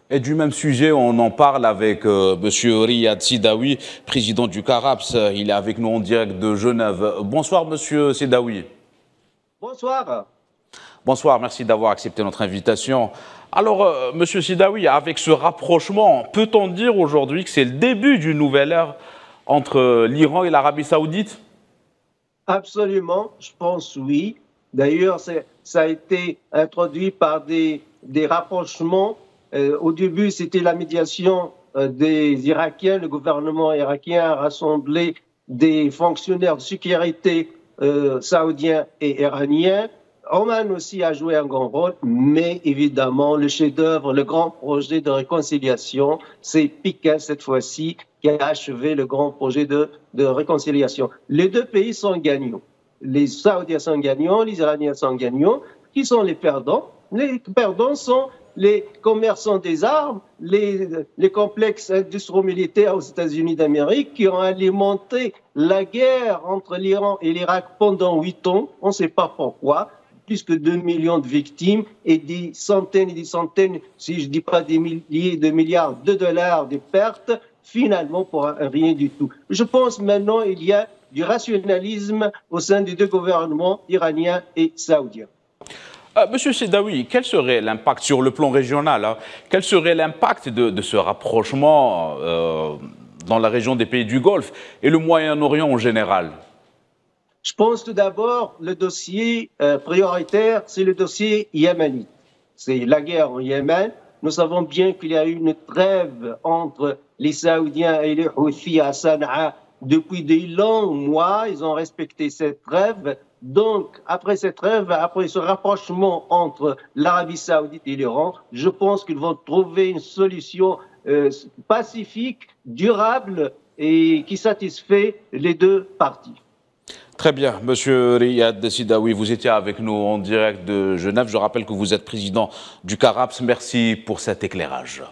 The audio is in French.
Et du même sujet, on en parle avec Monsieur Riyad Sidawi, président du CARAPS. Il est avec nous en direct de Genève. Bonsoir, Monsieur Sidawi. Bonsoir. Bonsoir, merci d'avoir accepté notre invitation. Alors, Monsieur Sidawi, avec ce rapprochement, peut-on dire aujourd'hui que c'est le début d'une nouvelle ère entre l'Iran et l'Arabie Saoudite? Absolument, je pense oui. D'ailleurs, ça a été introduit par des rapprochements. Au début, c'était la médiation des Irakiens. Le gouvernement irakien a rassemblé des fonctionnaires de sécurité saoudiens et iraniens. Oman aussi a joué un grand rôle, mais évidemment, le chef-d'œuvre, le grand projet de réconciliation, c'est Pékin cette fois-ci qui a achevé le grand projet de réconciliation. Les deux pays sont gagnants. Les Saoudiens sont gagnants, les Iraniens sont gagnants. Qui sont les perdants? Les perdants sont les commerçants des armes, les complexes industrio-militaires aux États-Unis d'Amérique qui ont alimenté la guerre entre l'Iran et l'Irak pendant 8 ans. On ne sait pas pourquoi. Plus que 2 millions de victimes et des centaines, si je ne dis pas des milliers de milliards de dollars de pertes, finalement pour rien du tout. Je pense maintenant qu'il y a du rationalisme au sein des deux gouvernements iraniens et saoudiens. Monsieur Sidawi, quel serait l'impact sur le plan régional, quel serait l'impact de ce rapprochement dans la région des pays du Golfe et le Moyen-Orient en général? Je pense tout d'abord, le dossier prioritaire, c'est le dossier yéménite. C'est la guerre au Yémen. Nous savons bien qu'il y a eu une trêve entre les Saoudiens et les Houthis à Sanaa depuis des longs mois. Ils ont respecté cette trêve. Donc, après cette trêve, après ce rapprochement entre l'Arabie Saoudite et l'Iran, je pense qu'ils vont trouver une solution pacifique, durable et qui satisfait les deux parties. Très bien, Monsieur Riyad Sidawi, vous étiez avec nous en direct de Genève. Je rappelle que vous êtes président du CARAPS. Merci pour cet éclairage.